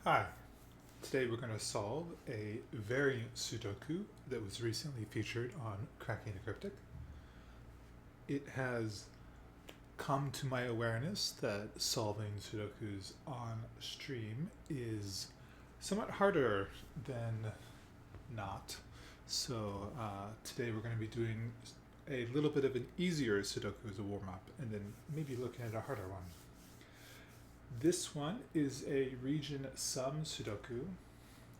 Hi, today we're going to solve a variant Sudoku that was recently featured on Cracking the Cryptic. It has come to my awareness that solving Sudokus on stream is somewhat harder than not. So today we're going to be doing a little bit of an easier Sudoku as a warm-up and then maybe looking at a harder one. This one is a region sum Sudoku.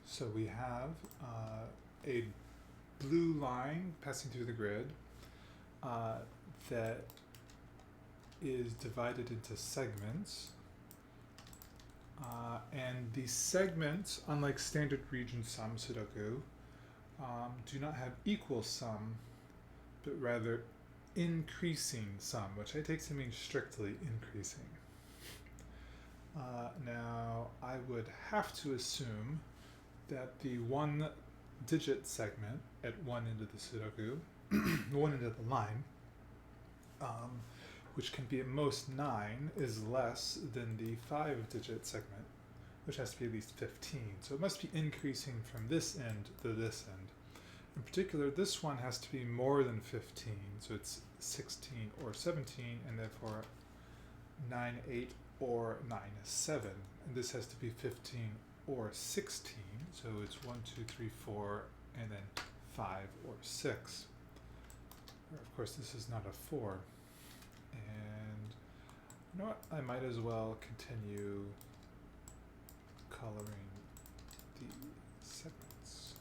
So we have a blue line passing through the grid that is divided into segments. And these segments, unlike standard region sum Sudoku, do not have equal sum, but rather increasing sum, which I take to mean strictly increasing. Now, I would have to assume that the one digit segment at one end of the Sudoku, one end of the line, which can be at most 9, is less than the 5-digit segment, which has to be at least 15. So it must be increasing from this end to this end. In particular, this one has to be more than 15, so it's 16 or 17, and therefore 9, 8, or 9, 7. And this has to be 15 or 16, so it's 1, 2, 3, 4, and then 5 or 6. Of course, this is not a 4. And you know what? I might as well continue coloring the segments.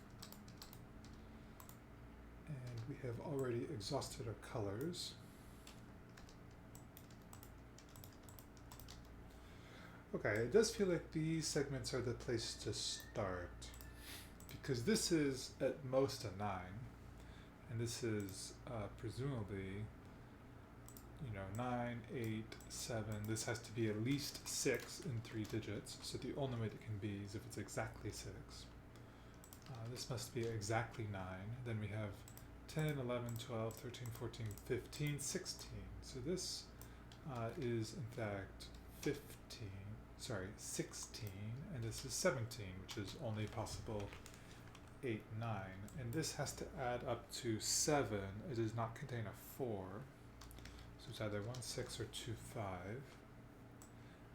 And we have already exhausted our colors. Okay, it does feel like these segments are the place to start, because this is at most a 9, and this is presumably, 9, 8, 7. This has to be at least 6 in 3 digits, so the only way it can be is if it's exactly 6. This must be exactly 9. Then we have 10, 11, 12, 13, 14, 15, 16. So this is in fact 16, and this is 17, which is only possible 8, 9. And this has to add up to 7. It does not contain a 4. So it's either 1, 6 or 2, 5.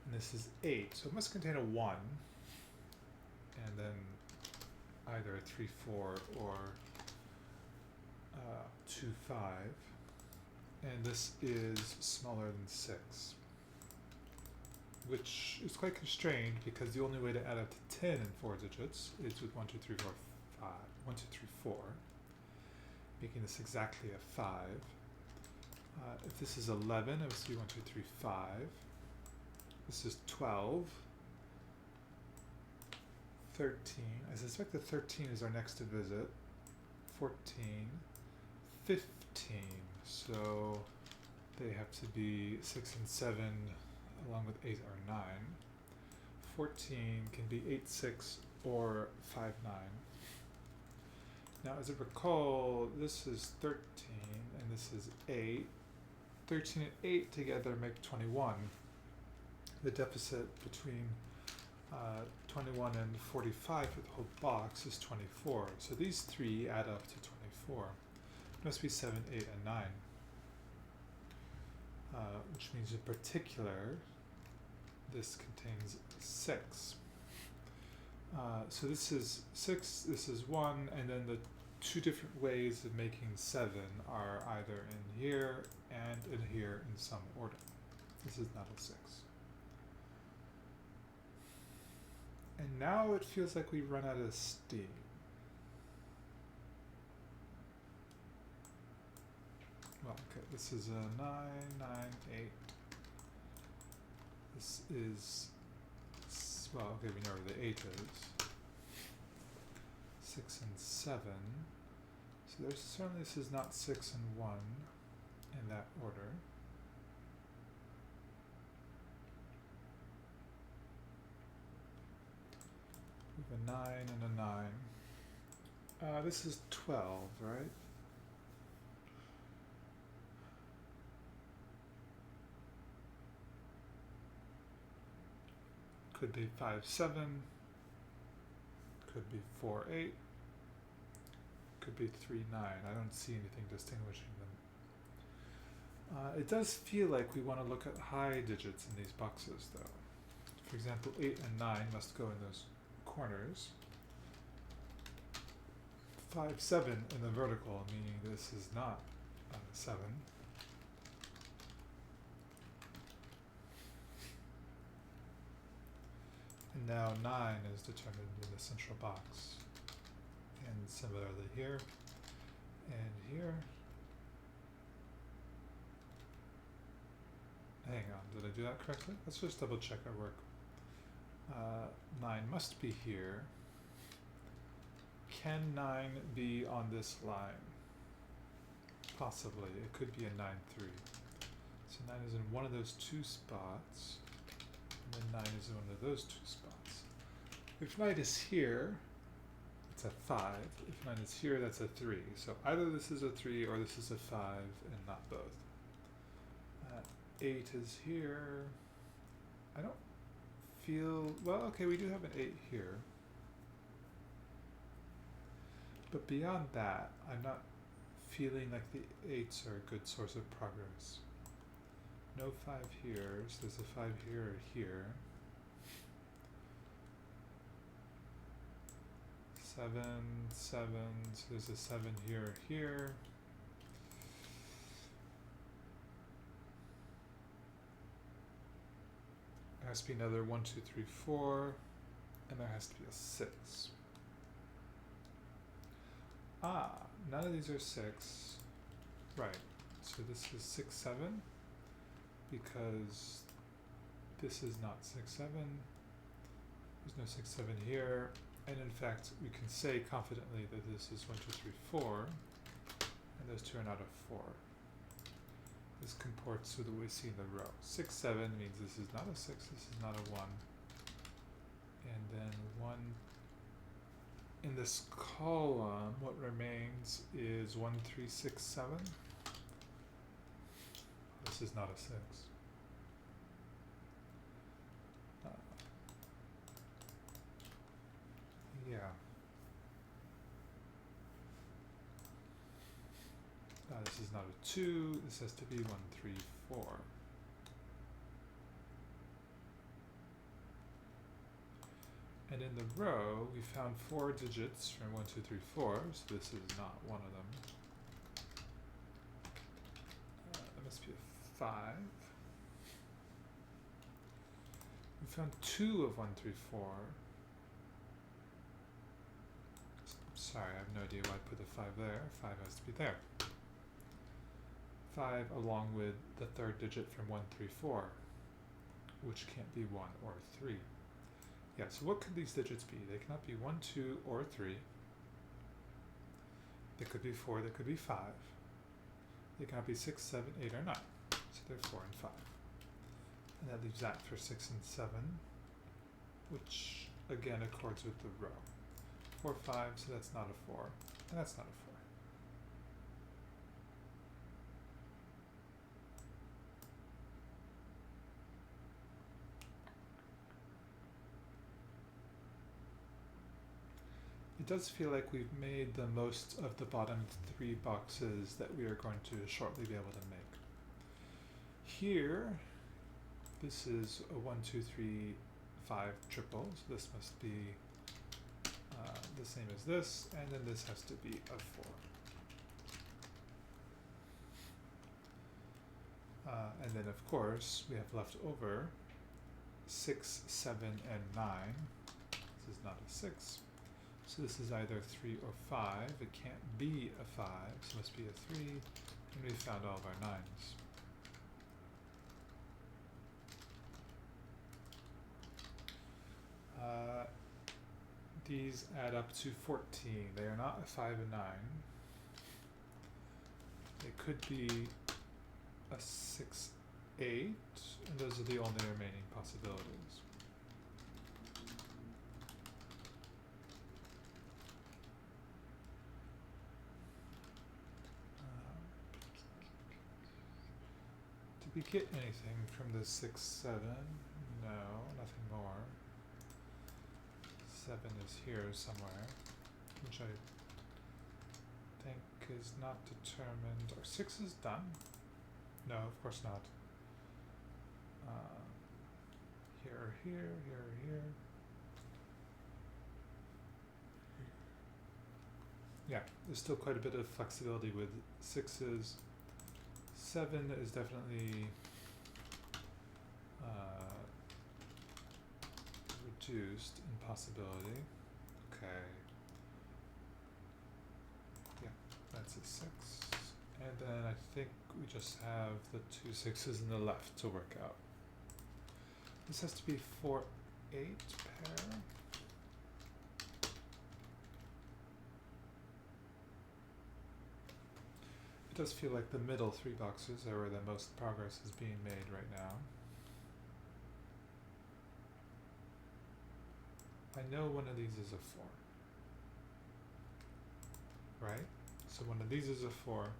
And this is 8. So it must contain a 1. And then either a 3, 4 or 2, 5. And this is smaller than 6. Which is quite constrained because the only way to add up to 10 in 4 digits is with 1, 2, 3, 4, 5. 1, 2, 3, 4, making this exactly a 5. If this is 11, it must be 1, 2, 3, 5. This is 12. 13. I suspect that 13 is our next to visit. 14. 15. So they have to be 6 and 7 along with 8 or 9. 14 can be 8, 6 or 5, 9. Now, as I recall, this is 13 and this is 8. 13 and 8 together make 21. The deficit between 21 and 45 for the whole box is 24. So these three add up to 24. It must be 7, 8, and 9. Which means in particular, this contains 6. So this is 6, this is 1, and then the two different ways of making 7 are either in here and in here in some order. This is not a 6. And now it feels like we run out of steam. Well, okay, this is a 9, 9, 8. This is, well, okay, we know where the 8 is. 6 and 7. So there's certainly, this is not 6 and 1 in that order. We have a 9 and a 9. This is 12, right? Could be 5, 7. could be 4, 8, could be 3, 9. I don't see anything distinguishing them. It does feel like we want to look at high digits in these boxes though. For example, 8 and 9 must go in those corners. 5, 7 in the vertical, meaning this is not 7. And now 9 is determined in the central box. And similarly here and here. Hang on, did I do that correctly? Let's just double check our work. 9 must be here. Can 9 be on this line? Possibly. It could be a 9, 3. So 9 is in one of those two spots. And then 9 is in one of those two spots. If 9 is here, it's a 5. If 9 is here, that's a 3. So either this is a 3 or this is a 5 and not both. 8 is here. I don't feel, well, okay, we do have an 8 here. But beyond that, I'm not feeling like the 8s are a good source of progress. No 5 here, so there's a 5 here or here. 7, 7, so there's a 7 here or here. There has to be another 1, 2, 3, 4, and there has to be a 6. Ah, none of these are 6. Right, so this is 6, 7, because this is not 6, 7. There's no 6, 7 here, and in fact, we can say confidently that this is 1, 2, 3, 4, and those two are not a 4. This comports with what we see in the row. 6, 7 means this is not a 6, this is not a 1. And then 1 in this column, what remains is 1, 3, 6, 7. This is not a 6. Yeah. This is not a 2, this has to be 1, 3, 4. And in the row, we found 4 digits from 1, 2, 3, 4, so this is not one of them. That must be a 5. We found 2 of 1, 3, 4. Sorry, I have no idea why I put the 5 there. 5 has to be there. 5 along with the third digit from 1, 3, 4, which can't be 1 or 3. Yeah, so what could these digits be? They cannot be 1, 2, or 3. They could be 4, they could be 5. They cannot be 6, 7, 8, or 9. So they're 4 and 5. And that leaves that for 6 and 7, which again accords with the row. 4, 5, so that's not a 4, and that's not a 4. It does feel like we've made the most of the bottom 3 boxes that we are going to shortly be able to make. Here, this is a 1, 2, 3, 5 triple, so this must be the same as this, and then this has to be a 4. And then of course, we have left over 6, 7, and 9. This is not a 6. So this is either 3 or 5. It can't be a 5, so it must be a 3. And we found all of our 9s. These add up to 14. They are not a 5 and 9. They could be a 6, 8, and those are the only remaining possibilities. Did we get anything from the 6, 7? No, nothing more. 7 is here somewhere, which I think is not determined. Or 6 is done? No, of course not. Here, here, here, here. Yeah, there's still quite a bit of flexibility with 6s. 7 is definitely reduced in possibility. Okay. Yeah, that's a 6. And then I think we just have the 2 6s in the left to work out. This has to be 4-8 pair. It does feel like the middle 3 boxes are where the most progress is being made right now. I know one of these is a 4. Right? So one of these is a 4.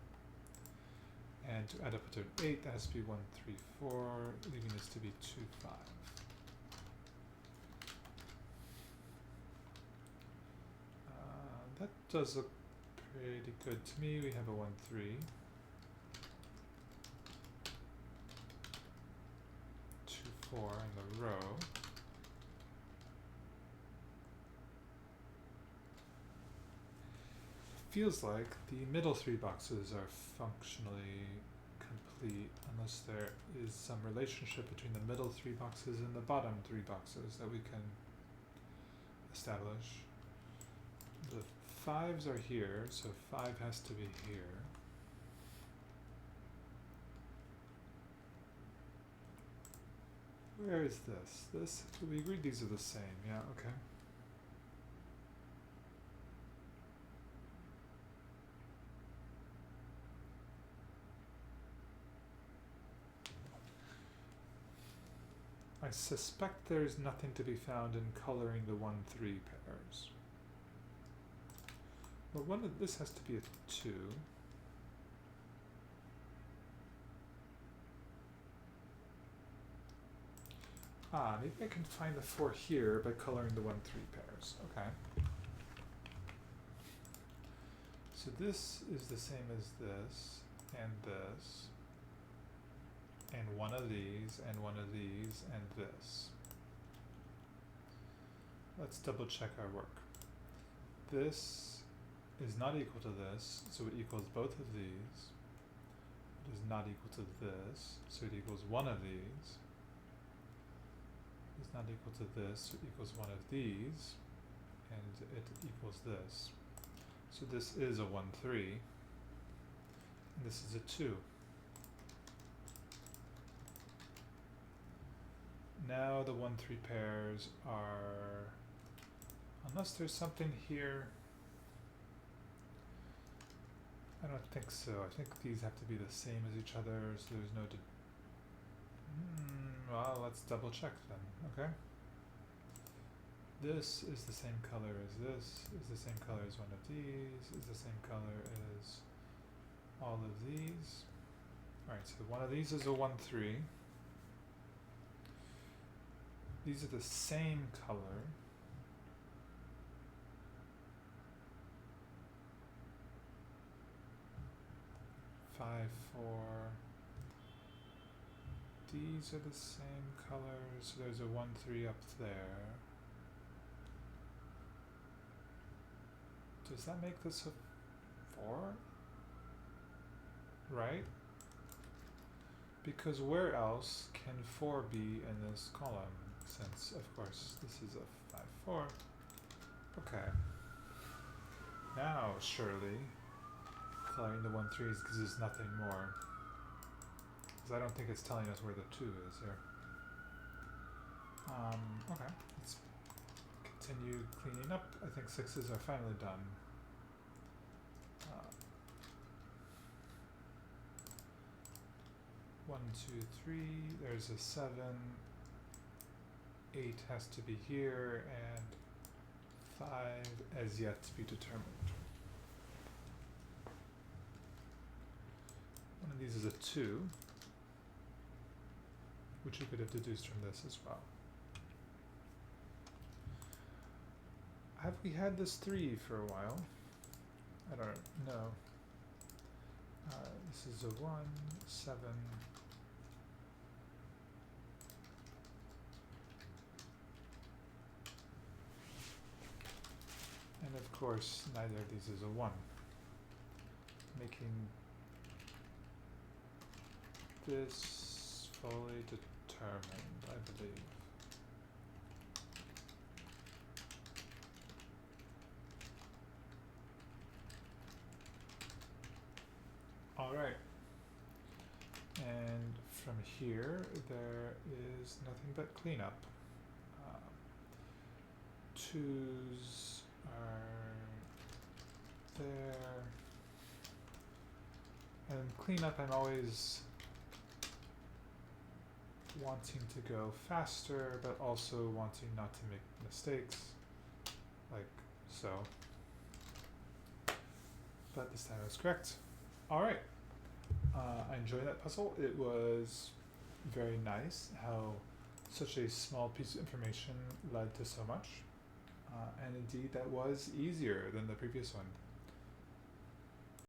And to add up to an 8, that has to be 1, 3, 4, leaving this to be 2, 5. That does look pretty good to me. We have a 1, 3. 2, 4 in the row. Feels like the middle 3 boxes are functionally complete unless there is some relationship between the middle 3 boxes and the bottom 3 boxes that we can establish. The 5s are here, so 5 has to be here. Where is this? This, we agreed these are the same, yeah, okay. I suspect there's nothing to be found in coloring the 1, 3 pairs. Well, one of this has to be a 2. Maybe I can find the 4 here by coloring the 1, 3 pairs. Okay. So this is the same as this, and this, and one of these, and one of these, and this. Let's double check our work. This is not equal to this, so it equals both of these. It is not equal to this, so it equals one of these. It is not equal to this, so it equals one of these, and it equals this. So this is a 1, 3, and this is a 2. Now the 1, 3 pairs are, unless there's something here, I don't think so. I think these have to be the same as each other, so there's no well, let's double check then, okay? This is the same color as this, is the same color as one of these, is the same color as all of these. Alright, so one of these is a 1, 3. These are the same color. Five, 4. These are the same colors, so there's a 1, 3 up there. Does that make this a 4? Right? Because where else can 4 be in this column? Since, of course, this is a 5, 4. Okay. Now, surely, coloring the 1, 3s gives us nothing more. Because I don't think it's telling us where the 2 is here. Okay, let's continue cleaning up. I think 6s are finally done. 1, 2, 3, there's a 7. 8 has to be here, and 5 as yet to be determined. One of these is a 2, which you could have deduced from this as well. have we had this 3 for a while? I don't know. This is a 1, 7. And of course, neither of these is a 1. Making this fully determined, I believe. Alright. And from here, there is nothing but cleanup. 2s are there. And cleanup, I'm always wanting to go faster, but also wanting not to make mistakes, like so. But this time I was correct. Alright. I enjoyed that puzzle. It was very nice how such a small piece of information led to so much. And indeed, that was easier than the previous one.